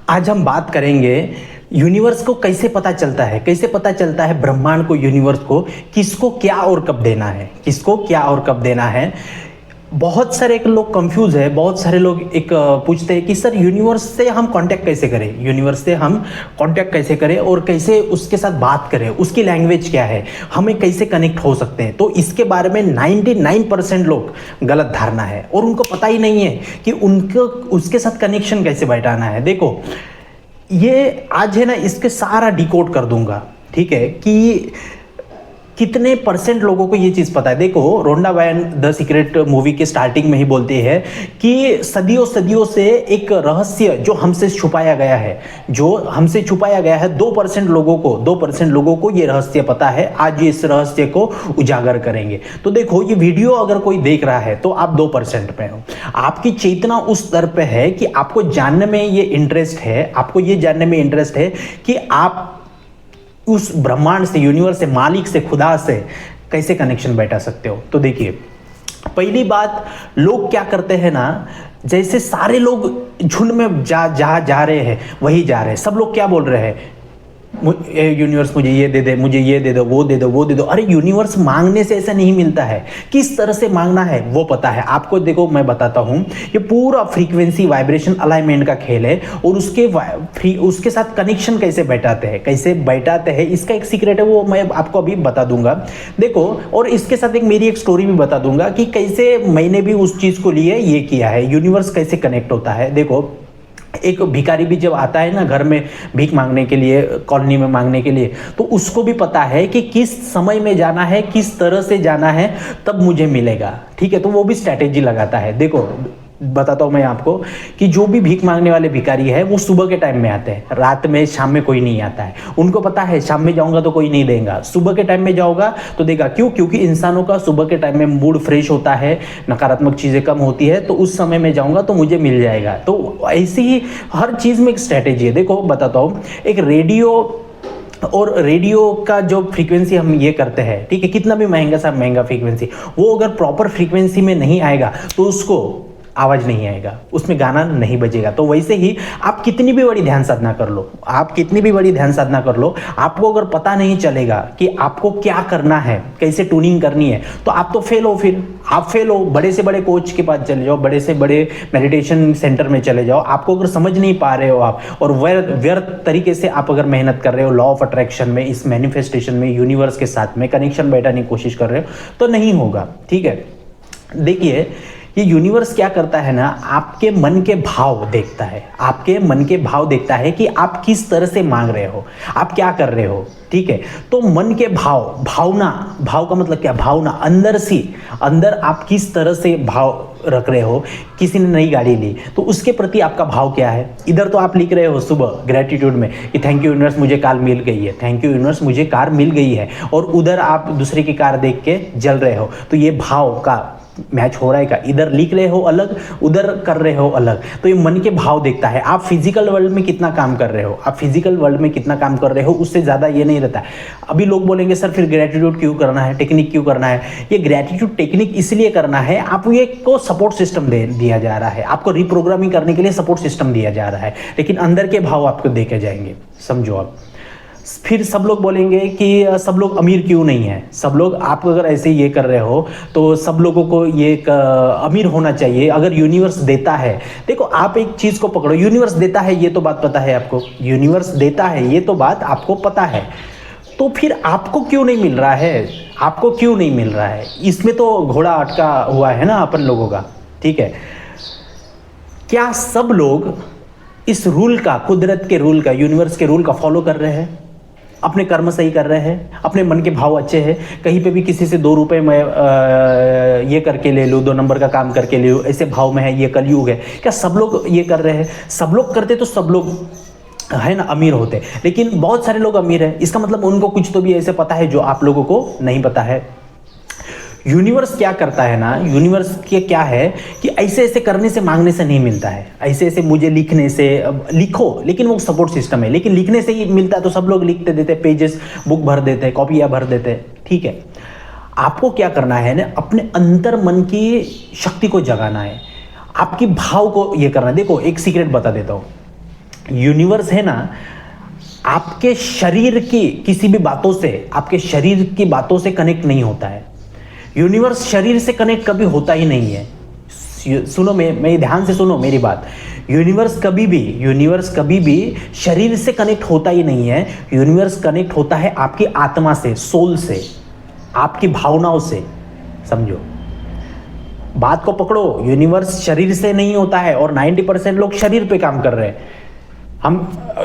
आज हम बात करेंगे यूनिवर्स को कैसे पता चलता है, कैसे पता चलता है ब्रह्मांड को, यूनिवर्स को, किसको क्या और कब देना है, किसको क्या और कब देना है। बहुत सारे लोग कंफ्यूज है, बहुत सारे लोग पूछते हैं कि सर यूनिवर्स से हम कांटेक्ट कैसे करें, यूनिवर्स से हम कांटेक्ट कैसे करें और कैसे उसके साथ बात करें, उसकी लैंग्वेज क्या है, हमें कैसे कनेक्ट हो सकते हैं। तो इसके बारे में 99% लोग गलत धारणा है और उनको पता ही नहीं है कि उनको उसके साथ कनेक्शन कैसे बैठाना है। देखो ये आज है ना, इसके सारा डिकोड कर दूंगा, ठीक है, कि कितने परसेंट लोगों को ये चीज़ पता है। देखो रोंडा वायन द सीक्रेट मूवी के स्टार्टिंग में ही बोलते हैं कि सदियों सदियों से एक रहस्य जो हमसे छुपाया गया है, जो हमसे छुपाया गया है, 2% लोगों को, 2% लोगों को ये रहस्य पता है। आज ये इस रहस्य को उजागर करेंगे। तो देखो ये वीडियो अगर कोई देख रहा है तो आप 2% पे हो। आपकी चेतना उस स्तर पे है कि आपको जानने में ये इंटरेस्ट है, आपको ये जानने में इंटरेस्ट है कि आप उस ब्रह्मांड से, यूनिवर्स से, मालिक से, खुदा से कैसे कनेक्शन बैठा सकते हो। तो देखिए पहली बात, लोग क्या करते हैं ना, जैसे सारे लोग झुंड में जा रहे हैं वही जा रहे हैं। सब लोग क्या बोल रहे हैं, यूनिवर्स मुझे ये दे दे, मुझे ये दे दो, वो दे दो, वो दे दो। अरे यूनिवर्स मांगने से ऐसा नहीं मिलता है, किस तरह से मांगना है वो पता है आपको। देखो मैं बताता हूँ, ये पूरा फ्रीक्वेंसी वाइब्रेशन अलाइनमेंट का खेल है और उसके साथ कनेक्शन कैसे बैठाते हैं, कैसे बैठाते हैं, इसका एक सीक्रेट है, वो मैं आपको अभी बता दूंगा। देखो और इसके साथ मेरी एक स्टोरी भी बता दूंगा कि कैसे मैंने भी उस चीज़ को लिए ये किया है, यूनिवर्स कैसे कनेक्ट होता है। देखो एक भिखारी भी जब आता है ना घर में भीख मांगने के लिए, कॉलोनी में मांगने के लिए, तो उसको भी पता है कि किस समय में जाना है, किस तरह से जाना है, तब मुझे मिलेगा, ठीक है। तो वो भी स्ट्रैटेजी लगाता है। देखो बताता हूँ मैं आपको कि जो भी भीख मांगने वाले भिखारी है वो सुबह के टाइम में आते हैं, रात में, शाम में कोई नहीं आता है। उनको पता है शाम में जाऊंगा तो कोई नहीं देगा, सुबह के टाइम में जाऊंगा तो देगा। क्यों? क्योंकि इंसानों का सुबह के टाइम में मूड फ्रेश होता है, नकारात्मक चीज़ें कम होती है, तो उस समय में जाऊंगा तो मुझे मिल जाएगा। तो ऐसे ही हर चीज़ में एक स्ट्रैटेजी है। देखो बताता हूँ, एक रेडियो का जो फ्रीक्वेंसी हम ये करते हैं, ठीक है, कितना भी महंगा सा महंगा फ्रीक्वेंसी, वो अगर प्रॉपर फ्रीक्वेंसी में नहीं आएगा तो उसको आवाज नहीं आएगा, उसमें गाना नहीं बजेगा। तो वैसे ही आप कितनी भी बड़ी ध्यान साधना कर लो, आप कितनी भी बड़ी ध्यान साधना कर लो, आपको अगर पता नहीं चलेगा कि आपको क्या करना है, कैसे ट्यूनिंग करनी है, तो आप तो फेल हो। फिर आप फेल हो, बड़े से बड़े कोच के पास चले जाओ, बड़े से बड़े मेडिटेशन सेंटर में चले जाओ। आपको अगर समझ नहीं पा रहे हो आप, और व्यर्थ तरीके से आप अगर मेहनत कर रहे हो लॉ ऑफ अट्रैक्शन में, इस मैनिफेस्टेशन में, यूनिवर्स के साथ में कनेक्शन बैठाने की कोशिश कर रहे हो, तो नहीं होगा, ठीक है। देखिए ये यूनिवर्स क्या करता है ना, आपके मन के भाव देखता है, आपके मन के भाव देखता है कि आप किस तरह से मांग रहे हो, आप क्या कर रहे हो, ठीक है। तो मन के भावना, भाव का मतलब क्या, भावना, अंदर आप किस तरह से भाव रख रहे हो। किसी ने नई गाड़ी ली तो उसके प्रति आपका भाव क्या है। इधर तो आप लिख रहे हो सुबह ग्रेटिट्यूड में कि थैंक यू यूनिवर्स मुझे कार मिल गई है, थैंक यू यूनिवर्स मुझे कार मिल गई है, और उधर आप दूसरे की कार देख के जल रहे हो। तो ये भाव का मैच हो रहा है का, इधर लिख रहे हो अलग, उधर कर रहे हो अलग। तो ये मन के भाव देखता है आप फिजिकल वर्ल्ड में कितना काम कर रहे हो, आप फिजिकल वर्ल्ड में कितना काम कर रहे हो, उससे ज़्यादा ये नहीं रहता है। अभी लोग बोलेंगे सर फिर ग्रेटिट्यूड क्यों करना है, टेक्निक क्यों करना है। ये ग्रेटिट्यूड टेक्निक इसलिए करना है, आप ये को सपोर्ट सिस्टम दिया जा रहा है, आपको रिप्रोग्रामिंग करने के लिए सपोर्ट सिस्टम दिया जा रहा है, लेकिन अंदर के भाव आपको देखे जाएंगे, समझो आप। फिर सब लोग बोलेंगे कि सब लोग अमीर क्यों नहीं है, सब लोग, आप अगर ऐसे ये कर रहे हो तो सब लोगों को ये अमीर होना चाहिए अगर यूनिवर्स देता है। देखो आप एक चीज़ को पकड़ो, यूनिवर्स देता है ये तो बात पता है आपको, यूनिवर्स देता है ये तो बात आपको पता है, तो फिर आपको क्यों नहीं मिल रहा है, आपको क्यों नहीं मिल रहा है। इसमें तो घोड़ा अटका हुआ है ना अपन लोगों का, ठीक है। क्या सब लोग इस रूल का, कुदरत के रूल का, यूनिवर्स के रूल का फॉलो कर रहे हैं, अपने कर्म सही कर रहे हैं, अपने मन के भाव अच्छे हैं। कहीं पे भी किसी से 2 रुपए में ये करके ले लूँ, 2 नंबर का काम करके ले लूँ, ऐसे भाव में है, ये कलयुग है। क्या सब लोग ये कर रहे हैं? सब लोग करते तो सब लोग है ना अमीर होते, लेकिन बहुत सारे लोग अमीर हैं, इसका मतलब उनको कुछ तो भी ऐसे पता है जो आप लोगों को नहीं पता है। यूनिवर्स क्या करता है ना, यूनिवर्स के क्या है कि ऐसे ऐसे करने से, मांगने से नहीं मिलता है, ऐसे ऐसे मुझे लिखने से, लिखो, लेकिन वो सपोर्ट सिस्टम है, लेकिन लिखने से ही मिलता है। तो सब लोग लिखते देते, पेजेस बुक भर देते, कॉपियाँ भर देते, ठीक है। आपको क्या करना है ना, अपने अंतर मन की शक्ति को जगाना है, आपकी भाव को ये करना है। देखो एक सीक्रेट बता देता हूँ, यूनिवर्स है ना, आपके शरीर की किसी भी बातों से, आपके शरीर की बातों से कनेक्ट नहीं होता है। यूनिवर्स शरीर से कनेक्ट कभी होता ही नहीं है। सुनो, मैं ध्यान से सुनो मेरी बात। यूनिवर्स कभी भी शरीर से कनेक्ट होता ही नहीं है। यूनिवर्स कनेक्ट होता है आपकी आत्मा से, सोल से, आपकी भावनाओं से। समझो, बात को पकड़ो। यूनिवर्स शरीर से नहीं होता है और 90% लोग शरीर पे काम कर रहे हैं। हम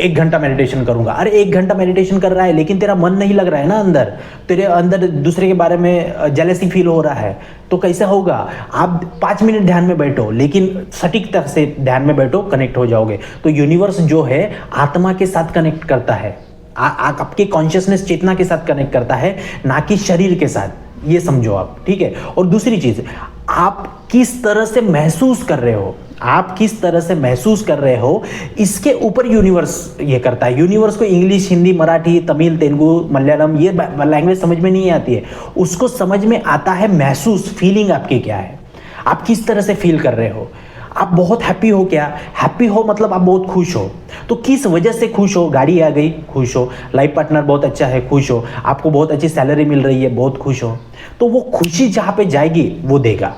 1 घंटा मेडिटेशन करूंगा, अरे 1 घंटा मेडिटेशन कर रहा है लेकिन तेरा मन नहीं लग रहा है ना, अंदर तेरे अंदर दूसरे के बारे में जेलसी फील हो रहा है, तो कैसे होगा? आप 5 मिनट ध्यान में बैठो, लेकिन सटीकता से ध्यान में बैठो, कनेक्ट हो जाओगे। तो यूनिवर्स जो है आत्मा के साथ कनेक्ट करता है, आपके कॉन्शियसनेस, चेतना के साथ कनेक्ट करता है, ना कि शरीर के साथ। ये समझो आप, ठीक है। और दूसरी चीज, आप किस तरह से महसूस कर रहे हो, आप किस तरह से महसूस कर रहे हो, इसके ऊपर यूनिवर्स ये करता है। यूनिवर्स को इंग्लिश, हिंदी, मराठी, तमिल, तेलुगु, मलयालम ये लैंग्वेज समझ में नहीं आती है। उसको समझ में आता है महसूस, फीलिंग आपकी क्या है, आप किस तरह से फील कर रहे हो। आप बहुत हैप्पी हो क्या? हैप्पी हो मतलब आप बहुत खुश हो। तो किस वजह से खुश हो? गाड़ी आ गई, खुश हो। लाइफ पार्टनर बहुत अच्छा है, खुश हो। आपको बहुत अच्छी सैलरी मिल रही है, बहुत खुश हो। तो वो खुशी जहाँ पे जाएगी वो देगा।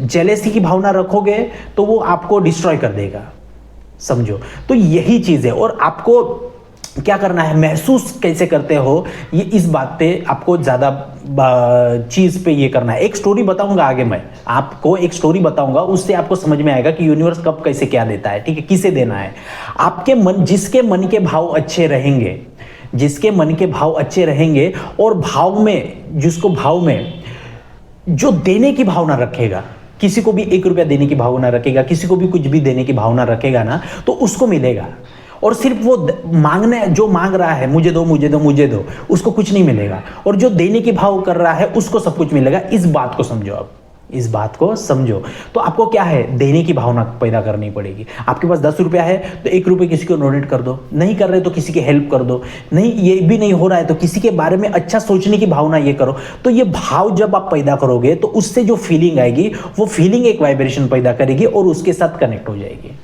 जेलेसी की भावना रखोगे तो वो आपको डिस्ट्रॉय कर देगा। समझो, तो यही चीज है। और आपको क्या करना है, महसूस कैसे करते हो, ये इस बात पे आपको ज्यादा चीज पे ये करना है। एक स्टोरी बताऊंगा आगे, मैं आपको एक स्टोरी बताऊंगा, उससे आपको समझ में आएगा कि यूनिवर्स कब कैसे क्या देता है, ठीक है, किसे देना है। आपके मन, जिसके मन के भाव अच्छे रहेंगे, जिसके मन के भाव अच्छे रहेंगे और भाव में, जिसको भाव में जो देने की भावना रखेगा, किसी को भी 1 रुपया देने की भावना रखेगा, किसी को भी कुछ भी देने की भावना रखेगा ना, तो उसको मिलेगा। और सिर्फ वो मांगने, जो मांग रहा है मुझे दो मुझे दो मुझे दो, उसको कुछ नहीं मिलेगा। और जो देने की भाव कर रहा है उसको सब कुछ मिलेगा। इस बात को समझो आप, इस बात को समझो। तो आपको क्या है, देने की भावना पैदा करनी पड़ेगी। आपके पास 10 रुपया है तो 1 रुपये किसी को डोनेट कर दो, नहीं कर रहे तो किसी की हेल्प कर दो, नहीं ये भी नहीं हो रहा है तो किसी के बारे में अच्छा सोचने की भावना ये करो। तो ये भाव जब आप पैदा करोगे तो उससे जो फीलिंग आएगी, वो फीलिंग एक वाइब्रेशन पैदा करेगी और उसके साथ कनेक्ट हो जाएगी।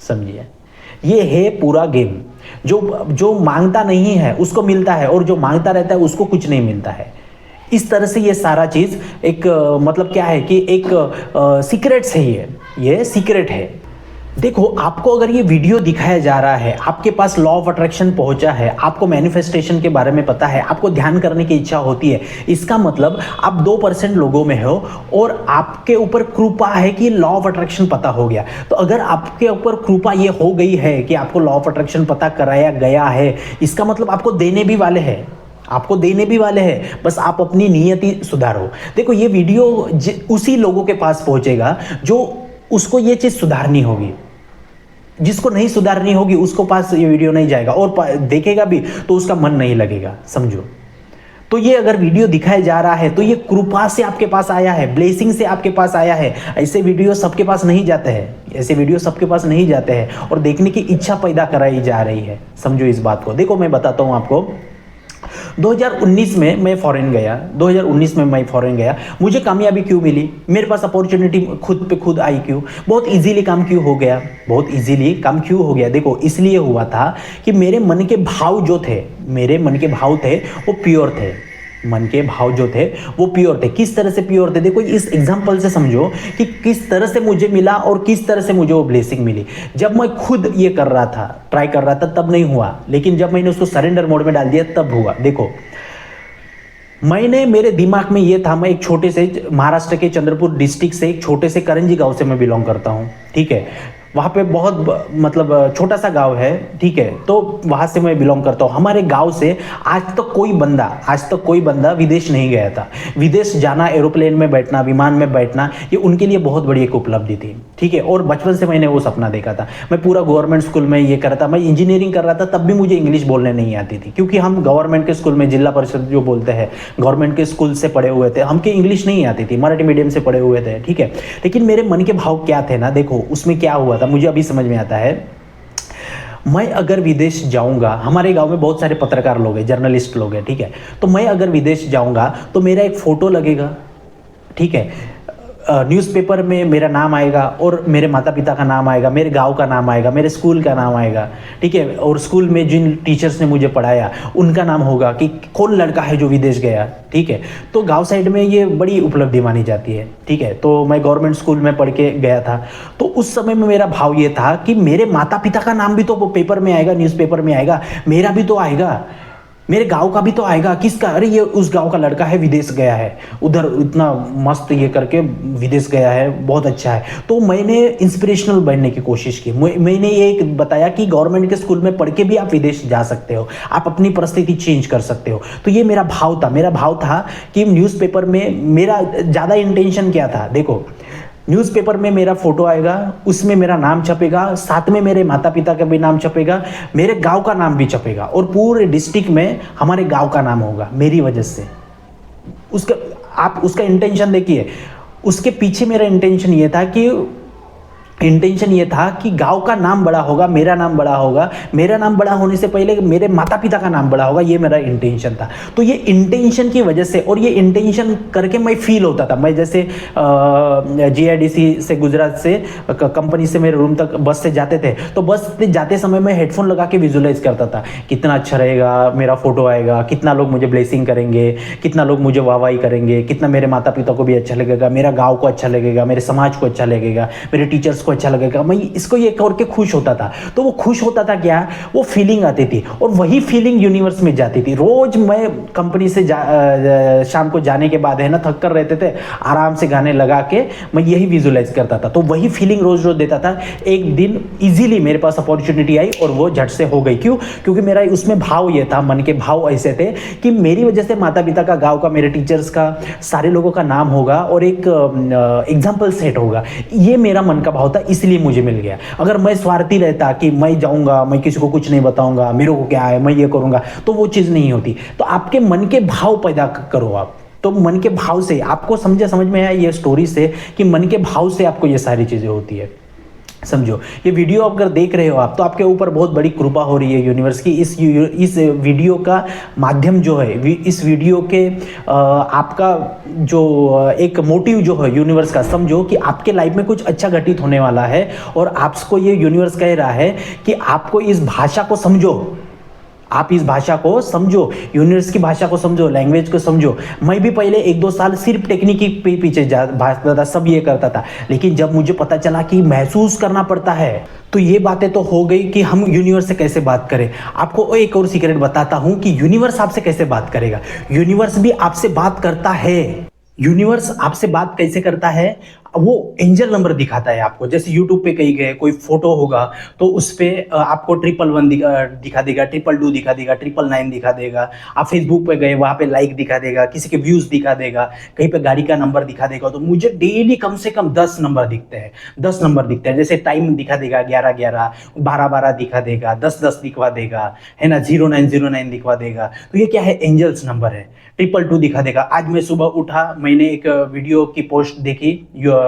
समझिए, ये है पूरा गेम। जो मांगता नहीं है उसको मिलता है, और जो मांगता रहता है उसको कुछ नहीं मिलता है। इस तरह से ये सारा चीज एक मतलब क्या है कि एक सीक्रेट्स है, ये सीक्रेट है। देखो, आपको अगर ये वीडियो दिखाया जा रहा है, आपके पास लॉ ऑफ अट्रैक्शन पहुंचा है, आपको मैनिफेस्टेशन के बारे में पता है, आपको ध्यान करने की इच्छा होती है, इसका मतलब आप 2% लोगों में हो और आपके ऊपर कृपा है कि लॉ ऑफ अट्रैक्शन पता हो गया। तो अगर आपके ऊपर कृपा ये हो गई है कि आपको लॉ ऑफ अट्रैक्शन पता कराया गया है, इसका मतलब आपको देने भी वाले हैं, आपको देने भी वाले हैं। बस आप अपनी नियति सुधारो। देखो, ये वीडियो उसी लोगों के पास पहुंचेगा जो उसको ये चीज सुधारनी होगी। जिसको नहीं सुधारनी होगी उसको पास ये वीडियो नहीं जाएगा, और देखेगा भी तो उसका मन नहीं लगेगा। समझो, तो ये अगर वीडियो दिखाया जा रहा है तो ये कृपा से आपके पास आया है, ब्लेसिंग से आपके पास आया है। ऐसे वीडियो सबके पास नहीं जाते हैं, ऐसे वीडियो सबके पास नहीं जाते हैं, और देखने की इच्छा पैदा कराई जा रही है। समझो इस बात को। देखो, मैं बताता हूं आपको। 2019 में मैं फॉरेन गया, 2019 में मैं फॉरेन गया। मुझे कामयाबी क्यों मिली? मेरे पास अपॉर्चुनिटी खुद पे खुद आई क्यों? बहुत इजीली काम क्यों हो गया? बहुत इजीली काम क्यों हो गया? देखो, इसलिए हुआ था कि मेरे मन के भाव जो थे, मेरे मन के भाव थे वो प्योर थे। मन के भाव जो थे वो प्योर थे। किस तरह से प्योर थे? देखो, इस एग्जांपल से समझो कि किस तरह से मुझे मिला और किस तरह से मुझे वो ब्लेसिंग मिली। जब मैं खुद ये कर रहा था, ट्राई कर रहा था, तब नहीं हुआ, लेकिन जब मैंने उसको सरेंडर मोड में डाल दिया तब हुआ। देखो, मैंने, मेरे दिमाग में ये था, मैं एक छोटे से महाराष्ट्र के चंद्रपुर डिस्ट्रिक्ट से, एक छोटे से करंजी गांव से मैं बिलोंग करता हूँ, ठीक है। वहाँ पे बहुत मतलब छोटा सा गांव है, ठीक है। तो वहाँ से मैं बिलोंग करता हूँ। हमारे गांव से आज तक कोई बंदा विदेश नहीं गया था। विदेश जाना, एरोप्लेन में बैठना, विमान में बैठना, ये उनके लिए बहुत बड़ी एक उपलब्धि थी, ठीक है। और बचपन से मैंने वो सपना देखा था। मैं पूरा गवर्नमेंट स्कूल में ये कर रहा था, मैं इंजीनियरिंग कर रहा था, तब भी मुझे इंग्लिश बोलने नहीं आती थी, क्योंकि हम गवर्नमेंट के स्कूल में, जिला परिषद जो बोलते हैं, गवर्नमेंट के स्कूल से पढ़े हुए थे, हमके इंग्लिश नहीं आती थी, मराठी मीडियम से पढ़े हुए थे, ठीक है। लेकिन मेरे मन के भाव क्या थे ना, देखो उसमें क्या हुआ था, मुझे अभी समझ में आता है। मैं अगर विदेश जाऊंगा, हमारे गांव में बहुत सारे पत्रकार लोग हैं, जर्नलिस्ट लोग हैं, ठीक है। तो मैं अगर विदेश जाऊंगा तो मेरा एक फोटो लगेगा, ठीक है। न्यूज़पेपर में मेरा नाम आएगा और मेरे माता पिता का नाम आएगा, मेरे गांव का नाम आएगा, मेरे स्कूल का नाम आएगा, ठीक है, और स्कूल में जिन टीचर्स ने मुझे पढ़ाया उनका नाम होगा कि कौन लड़का है जो विदेश गया, ठीक है। तो गांव साइड में ये बड़ी उपलब्धि मानी जाती है, ठीक है। तो मैं गवर्नमेंट स्कूल में पढ़ के गया था, तो उस समय में मेरा भाव ये था कि मेरे माता पिता का नाम भी तो पेपर में आएगा, न्यूज़पेपर में आएगा, मेरा भी तो आएगा, मेरे गांव का भी तो आएगा। किसका? अरे ये उस गांव का लड़का है, विदेश गया है, उधर इतना मस्त ये करके विदेश गया है, बहुत अच्छा है। तो मैंने इंस्पिरेशनल बनने की कोशिश की। मैंने ये बताया कि गवर्नमेंट के स्कूल में पढ़ के भी आप विदेश जा सकते हो, आप अपनी परिस्थिति चेंज कर सकते हो। तो ये मेरा भाव था कि न्यूज़पेपर में मेरा ज़्यादा इंटेंशन क्या था, देखो, न्यूज़पेपर में मेरा फोटो आएगा, उसमें मेरा नाम छपेगा, साथ में मेरे माता पिता का भी नाम छपेगा, मेरे गांव का नाम भी छपेगा, और पूरे डिस्ट्रिक्ट में हमारे गांव का नाम होगा मेरी वजह से। उसका आप उसका इंटेंशन देखिए, उसके पीछे मेरा इंटेंशन ये था कि गांव का नाम बड़ा होगा, मेरा नाम बड़ा होगा, मेरा नाम बड़ा होने से पहले मेरे माता पिता का नाम बड़ा होगा, ये मेरा इंटेंशन था। तो ये इंटेंशन की वजह से, और ये इंटेंशन करके मैं फील होता था। मैं जैसे GIDC से, गुजरात से कंपनी से मेरे रूम तक बस से जाते थे, तो बस से जाते समय मैं हेडफोन लगा के विजुअलाइज करता था, कितना अच्छा रहेगा, मेरा फोटो आएगा, कितना लोग मुझे ब्लेसिंग करेंगे, कितना लोग मुझे वाहवाही करेंगे, कितना मेरे माता पिता को भी अच्छा लगेगा, मेरा गाँव को अच्छा लगेगा, मेरे समाज को अच्छा लगेगा, मेरे टीचर्स अच्छा लगेगा। मैं इसको ये करके खुश होता था। तो वो खुश होता था क्या, वो फीलिंग आती थी, और वही फीलिंग यूनिवर्स में जाती थी। रोज मैं कंपनी से शाम को जाने के बाद है ना, थक कर रहते थे, आराम से गाने लगा के मैं यही विजुअलाइज करता था। तो वही फीलिंग रोज रोज देता था। एक दिन इजीली मेरे पास अपॉर्चुनिटी आई और वो झट से हो गई। क्यों? क्योंकि मेरा उसमें भाव ये था, मन के भाव ऐसे थे कि मेरी वजह से माता पिता का, गाँव का, मेरे टीचर्स का, सारे लोगों का नाम होगा और एक एग्जाम्पल सेट होगा। ये मेरा मन का भाव था, इसलिए मुझे मिल गया। अगर मैं स्वार्थी रहता कि मैं जाऊंगा, मैं किसी को कुछ नहीं बताऊंगा, मेरे को क्या है, मैं ये करूंगा, तो वो चीज़ नहीं होती। तो आपके मन के भाव पैदा करो आप। तो मन के भाव से आपको समझ में आया ये स्टोरी से कि मन के भाव से आपको ये सारी चीज़ें होती है। समझो, ये वीडियो अगर देख रहे हो आप, तो आपके ऊपर बहुत बड़ी कृपा हो रही है यूनिवर्स की। इस वीडियो का माध्यम जो है, इस वीडियो के आपका जो एक मोटिव जो है यूनिवर्स का, समझो कि आपके लाइफ में कुछ अच्छा घटित होने वाला है, और आपको ये यूनिवर्स कह रहा है कि आपको इस भाषा को समझो, आप इस भाषा को समझो, यूनिवर्स की भाषा को समझो, लैंग्वेज को समझो। मैं भी पहले 1-2 साल सिर्फ टेक्निक के पीछे भागता था, सब ये करता था, लेकिन जब मुझे पता चला कि महसूस करना पड़ता है, तो ये बातें तो हो गई कि हम यूनिवर्स से कैसे बात करें। आपको एक और सीक्रेट बताता हूं कि यूनिवर्स आपसे कैसे बात करेगा। यूनिवर्स भी आपसे बात करता है। यूनिवर्स आपसे बात कैसे करता है? वो एंजल नंबर दिखाता है आपको। जैसे यूट्यूब पे कहीं गए, कोई फोटो होगा तो उस पर आपको 111 दिखा देगा, 222 दिखा देगा, 999 दिखा देगा। आप फेसबुक पे गए, वहाँ पे लाइक दिखा देगा, किसी के व्यूज दिखा देगा, कहीं पे गाड़ी का नंबर दिखा देगा। तो मुझे डेली कम से कम 10 नंबर दिखते हैं, 10 नंबर दिखते हैं। जैसे टाइम दिखा देगा 11-11, 12-12 दिखा देगा, 10-10 दिखवा देगा, है ना, 0909 दिखवा देगा। तो ये क्या है? एंजल्स नंबर है। 222 दिखा देगा। आज मैं सुबह उठा, मैंने एक वीडियो की पोस्ट देखी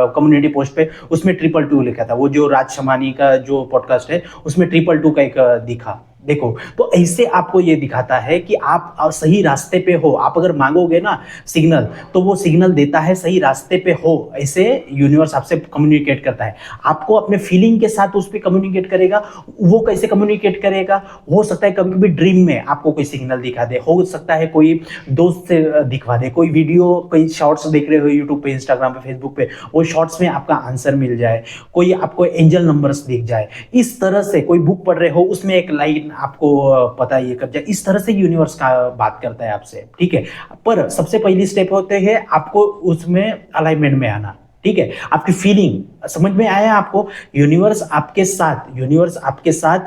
कम्युनिटी पोस्ट पे, उसमें 222 लिखा था। वो जो राज शमानी का जो पॉडकास्ट है, उसमें 222 का एक दिखा। देखो, तो ऐसे आपको ये दिखाता है कि आप सही रास्ते पे हो। आप अगर मांगोगे ना सिग्नल, तो वो सिग्नल देता है सही रास्ते पे हो। ऐसे यूनिवर्स आपसे कम्युनिकेट करता है। आपको अपने फीलिंग के साथ उस पर कम्युनिकेट करेगा। वो कैसे कम्युनिकेट करेगा? हो सकता है कभी कभी ड्रीम में आपको कोई सिग्नल दिखा दे, हो सकता है कोई दोस्त से दिखवा दे, कोई वीडियो, कोई शॉर्ट्स देख रहे हो यूट्यूब पे, इंस्टाग्राम पे, फेसबुक पे, वो शॉर्ट्स में आपका आंसर मिल जाए, कोई आपको एंजल नंबर्स दिख जाए। इस तरह से कोई बुक पढ़ रहे हो, उसमें एक लाइन आपको पता ये कब जाए। इस तरह से यूनिवर्स का बात करता है आपसे, ठीक है। पर सबसे पहली स्टेप होते हैं आपको उसमें अलाइनमेंट में आना, ठीक है। आपकी फीलिंग समझ में आया आपको? यूनिवर्स आपके साथ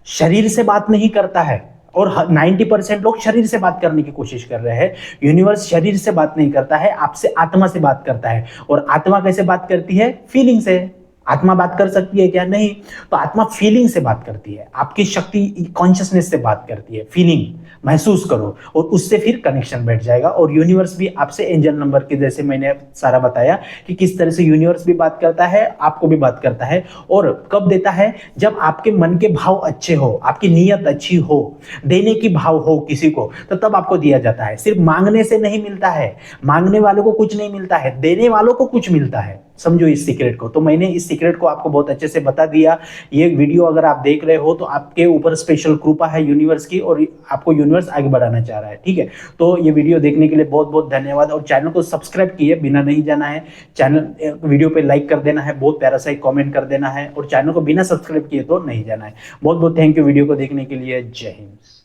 शरीर से बात नहीं करता है, और 90% लोग शरीर से बात करने की कोशिश कर रहे हैं। यूनिवर्स शरीर से बात नहीं करता है, आपसे आत्मा से बात करता है। और आत्मा कैसे बात करती है? फीलिंग से। आत्मा बात कर सकती है क्या? नहीं। तो आत्मा फीलिंग से बात करती है, आपकी शक्ति कॉन्शियसनेस से बात करती है। फीलिंग महसूस करो और उससे फिर कनेक्शन बैठ जाएगा। और यूनिवर्स भी आपसे एंजल नंबर के जैसे मैंने सारा बताया कि किस तरह से यूनिवर्स भी बात करता है, आपको भी बात करता है। और कब देता है? जब आपके मन के भाव अच्छे हो, आपकी नीयत अच्छी हो, देने की भाव हो किसी को, तो तब आपको दिया जाता है। सिर्फ मांगने से नहीं मिलता है, मांगने वालों को कुछ नहीं मिलता है, देने वालों को कुछ मिलता है। समझो इस सीक्रेट को। तो मैंने इस सीक्रेट को आपको बहुत अच्छे से बता दिया। ये वीडियो अगर आप देख रहे हो तो आपके ऊपर स्पेशल कृपा है यूनिवर्स की, और आपको यूनिवर्स आगे बढ़ाना चाह रहा है। ठीक है, तो ये वीडियो देखने के लिए बहुत बहुत धन्यवाद। और चैनल को सब्सक्राइब किए बिना नहीं जाना है। चैनल वीडियो पे लाइक कर देना है, बहुत प्यारा सा एक कमेंट कर देना है, और चैनल को बिना सब्सक्राइब किए तो नहीं जाना है। बहुत बहुत थैंक यू वीडियो को देखने के लिए। जय हिंद।